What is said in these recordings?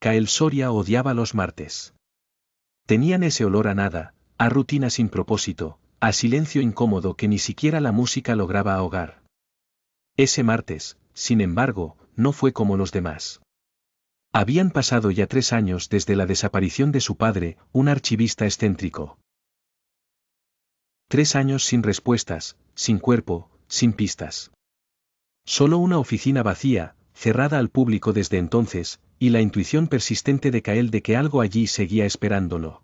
Kael Soria odiaba los martes. Tenían ese olor a nada, a rutina sin propósito, a silencio incómodo que ni siquiera la música lograba ahogar. Ese martes, sin embargo, no fue como los demás. Habían pasado ya 3 años desde la desaparición de su padre, un archivista excéntrico. 3 años sin respuestas, sin cuerpo, sin pistas. Solo una oficina vacía, cerrada al público desde entonces, y la intuición persistente de Kael de que algo allí seguía esperándolo.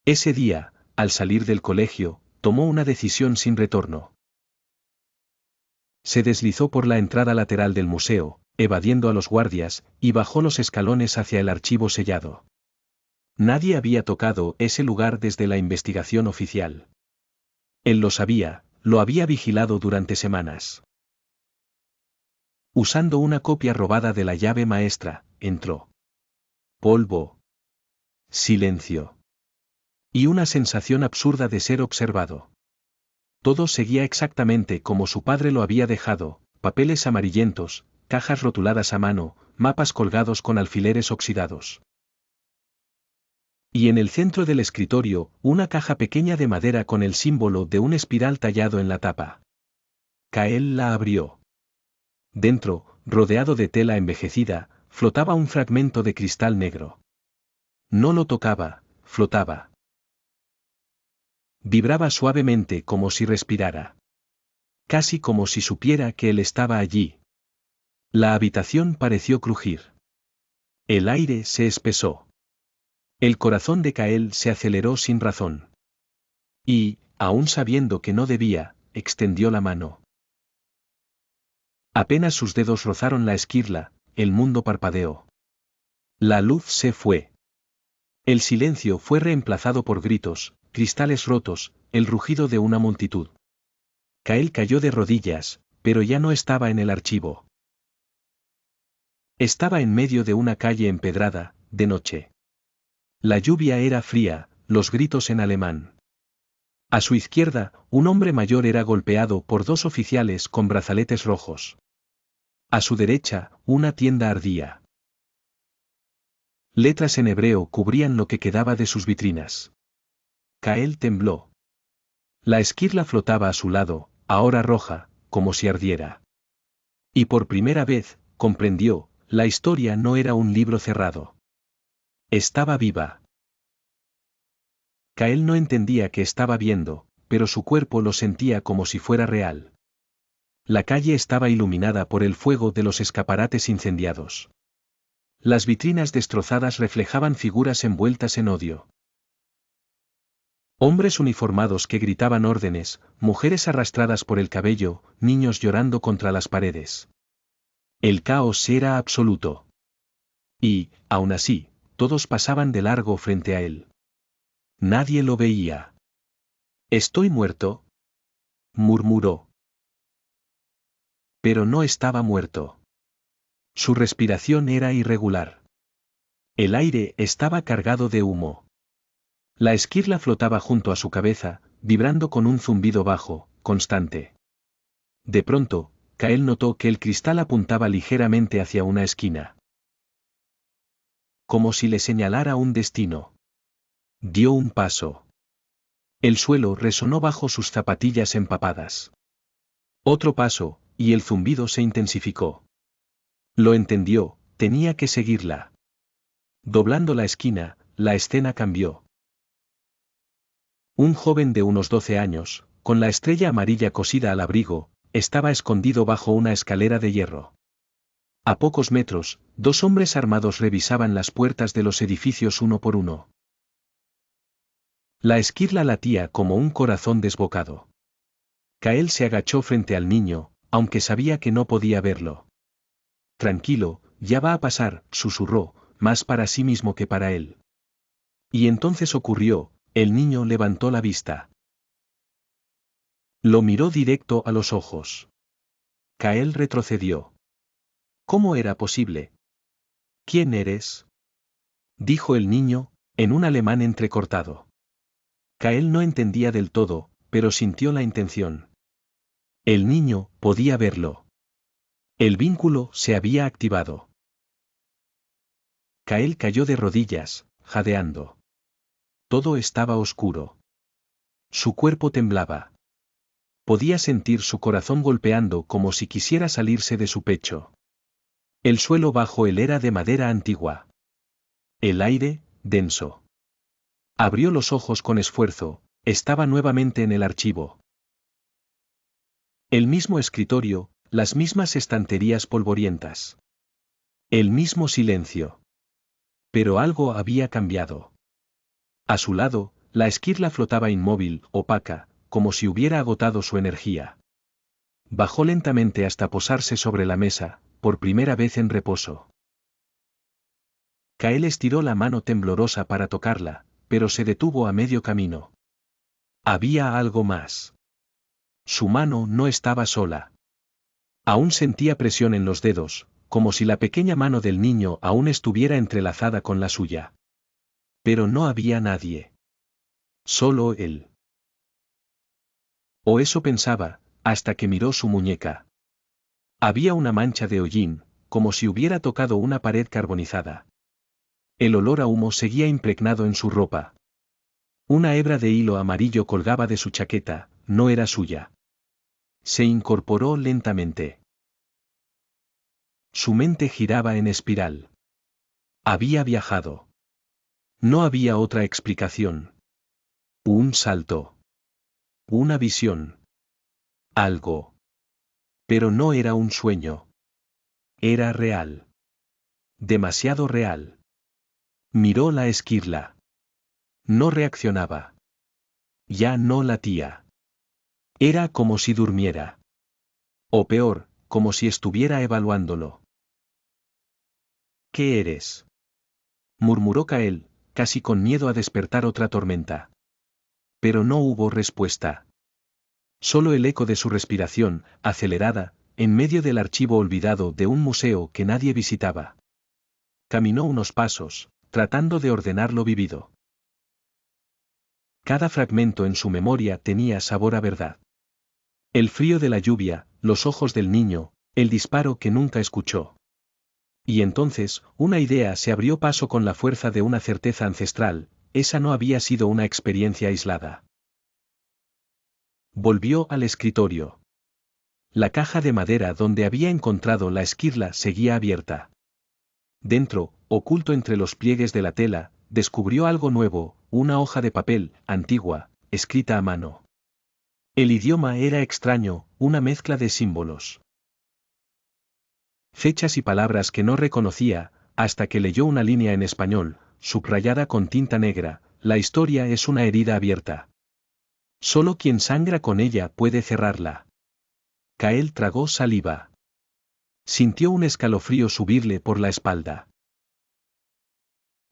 Ese día, al salir del colegio, tomó una decisión sin retorno. Se deslizó por la entrada lateral del museo, evadiendo a los guardias, y bajó los escalones hacia el archivo sellado. Nadie había tocado ese lugar desde la investigación oficial. Él lo sabía, lo había vigilado durante semanas. Usando una copia robada de la llave maestra, entró. Polvo. Silencio. Y una sensación absurda de ser observado. Todo seguía exactamente como su padre lo había dejado, papeles amarillentos, cajas rotuladas a mano, mapas colgados con alfileres oxidados. Y en el centro del escritorio, una caja pequeña de madera con el símbolo de un espiral tallado en la tapa. Kael la abrió. Dentro, rodeado de tela envejecida, flotaba un fragmento de cristal negro. No lo tocaba, flotaba. Vibraba suavemente como si respirara. Casi como si supiera que él estaba allí. La habitación pareció crujir. El aire se espesó. El corazón de Kael se aceleró sin razón. Y, aún sabiendo que no debía, extendió la mano. Apenas sus dedos rozaron la esquirla, el mundo parpadeó. La luz se fue. El silencio fue reemplazado por gritos, cristales rotos, el rugido de una multitud. Kael cayó de rodillas, pero ya no estaba en el archivo. Estaba en medio de una calle empedrada, de noche. La lluvia era fría, los gritos en alemán. A su izquierda, un hombre mayor era golpeado por 2 oficiales con brazaletes rojos. A su derecha, una tienda ardía. Letras en hebreo cubrían lo que quedaba de sus vitrinas. Kael tembló. La esquirla flotaba a su lado, ahora roja, como si ardiera. Y por primera vez, comprendió, la historia no era un libro cerrado. Estaba viva. Kael no entendía qué estaba viendo, pero su cuerpo lo sentía como si fuera real. La calle estaba iluminada por el fuego de los escaparates incendiados. Las vitrinas destrozadas reflejaban figuras envueltas en odio. Hombres uniformados que gritaban órdenes, mujeres arrastradas por el cabello, niños llorando contra las paredes. El caos era absoluto. Y, aún así, todos pasaban de largo frente a él. Nadie lo veía. «¿Estoy muerto?», murmuró. Pero no estaba muerto. Su respiración era irregular. El aire estaba cargado de humo. La esquirla flotaba junto a su cabeza, vibrando con un zumbido bajo, constante. De pronto, Kael notó que el cristal apuntaba ligeramente hacia una esquina. Como si le señalara un destino. Dio un paso. El suelo resonó bajo sus zapatillas empapadas. Otro paso, y el zumbido se intensificó. Lo entendió, tenía que seguirla. Doblando la esquina, la escena cambió. Un joven de unos 12 años, con la estrella amarilla cosida al abrigo, estaba escondido bajo una escalera de hierro. A pocos metros, 2 hombres armados revisaban las puertas de los edificios uno por uno. La esquirla latía como un corazón desbocado. Kael se agachó frente al niño, aunque sabía que no podía verlo. «Tranquilo, ya va a pasar», susurró, más para sí mismo que para él. Y entonces ocurrió, el niño levantó la vista. Lo miró directo a los ojos. Kael retrocedió. ¿Cómo era posible? «¿Quién eres?», dijo el niño, en un alemán entrecortado. Kael no entendía del todo, pero sintió la intención. El niño podía verlo. El vínculo se había activado. Kael cayó de rodillas, jadeando. Todo estaba oscuro. Su cuerpo temblaba. Podía sentir su corazón golpeando como si quisiera salirse de su pecho. El suelo bajo él era de madera antigua. El aire, denso. Abrió los ojos con esfuerzo, estaba nuevamente en el archivo. El mismo escritorio, las mismas estanterías polvorientas. El mismo silencio. Pero algo había cambiado. A su lado, la esquirla flotaba inmóvil, opaca, como si hubiera agotado su energía. Bajó lentamente hasta posarse sobre la mesa, por primera vez en reposo. Kael estiró la mano temblorosa para tocarla, pero se detuvo a medio camino. Había algo más. Su mano no estaba sola. Aún sentía presión en los dedos, como si la pequeña mano del niño aún estuviera entrelazada con la suya. Pero no había nadie. Solo él. O eso pensaba, hasta que miró su muñeca. Había una mancha de hollín, como si hubiera tocado una pared carbonizada. El olor a humo seguía impregnado en su ropa. Una hebra de hilo amarillo colgaba de su chaqueta, no era suya. Se incorporó lentamente. Su mente giraba en espiral. Había viajado. No había otra explicación. Un salto. Una visión. Algo. Pero no era un sueño. Era real. Demasiado real. Miró la esquirla. No reaccionaba. Ya no latía. Era como si durmiera. O peor, como si estuviera evaluándolo. ¿Qué eres? Murmuró Kael, casi con miedo a despertar otra tormenta. Pero no hubo respuesta. Solo el eco de su respiración, acelerada, en medio del archivo olvidado de un museo que nadie visitaba. Caminó unos pasos, tratando de ordenar lo vivido. Cada fragmento en su memoria tenía sabor a verdad. El frío de la lluvia, los ojos del niño, el disparo que nunca escuchó. Y entonces, una idea se abrió paso con la fuerza de una certeza ancestral, esa no había sido una experiencia aislada. Volvió al escritorio. La caja de madera donde había encontrado la esquirla seguía abierta. Dentro, oculto entre los pliegues de la tela, descubrió algo nuevo, una hoja de papel, antigua, escrita a mano. El idioma era extraño, una mezcla de símbolos. Fechas y palabras que no reconocía, hasta que leyó una línea en español, subrayada con tinta negra: la historia es una herida abierta. Solo quien sangra con ella puede cerrarla. Kael tragó saliva. Sintió un escalofrío subirle por la espalda.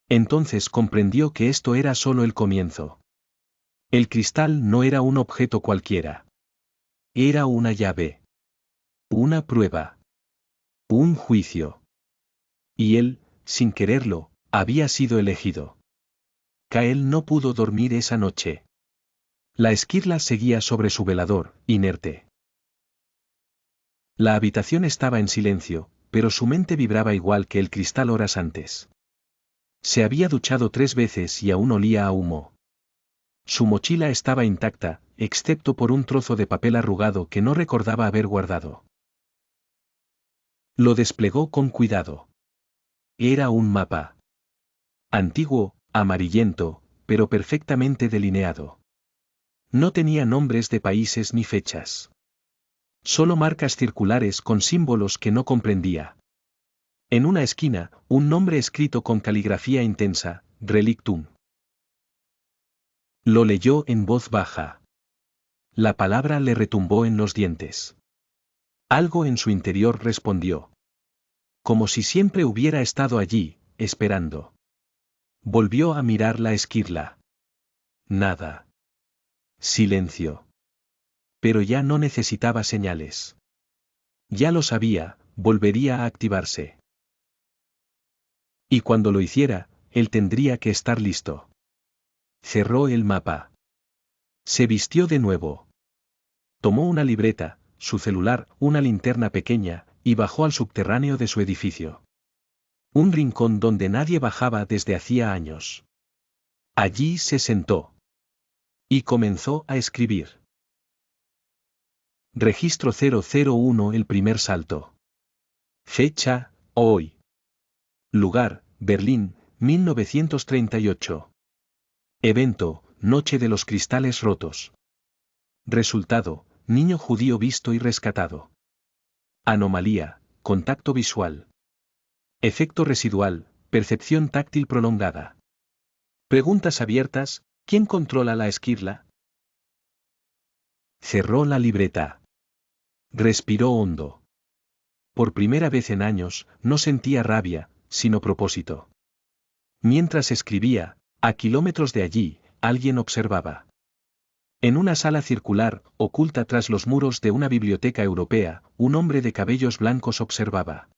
Entonces comprendió que esto era solo el comienzo. El cristal no era un objeto cualquiera. Era una llave. Una prueba. Un juicio. Y él, sin quererlo, había sido elegido. Kael no pudo dormir esa noche. La esquirla seguía sobre su velador, inerte. La habitación estaba en silencio, pero su mente vibraba igual que el cristal horas antes. Se había duchado 3 veces y aún olía a humo. Su mochila estaba intacta, excepto por un trozo de papel arrugado que no recordaba haber guardado. Lo desplegó con cuidado. Era un mapa. Antiguo, amarillento, pero perfectamente delineado. No tenía nombres de países ni fechas. Solo marcas circulares con símbolos que no comprendía. En una esquina, un nombre escrito con caligrafía intensa: Relictum. Lo leyó en voz baja. La palabra le retumbó en los dientes. Algo en su interior respondió. Como si siempre hubiera estado allí, esperando. Volvió a mirar la esquirla. Nada. Silencio. Pero ya no necesitaba señales. Ya lo sabía, volvería a activarse. Y cuando lo hiciera, él tendría que estar listo. Cerró el mapa. Se vistió de nuevo. Tomó una libreta, su celular, una linterna pequeña, y bajó al subterráneo de su edificio. Un rincón donde nadie bajaba desde hacía años. Allí se sentó. Y comenzó a escribir. Registro 001. El primer salto. Fecha, hoy. Lugar, Berlín, 1938. Evento, Noche de los cristales rotos. Resultado, niño judío visto y rescatado. Anomalía, contacto visual. Efecto residual, percepción táctil prolongada. Preguntas abiertas, ¿quién controla la esquirla? Cerró la libreta. Respiró hondo. Por primera vez en años, no sentía rabia, sino propósito. Mientras escribía, a kilómetros de allí, alguien observaba. En una sala circular, oculta tras los muros de una biblioteca europea, un hombre de cabellos blancos observaba.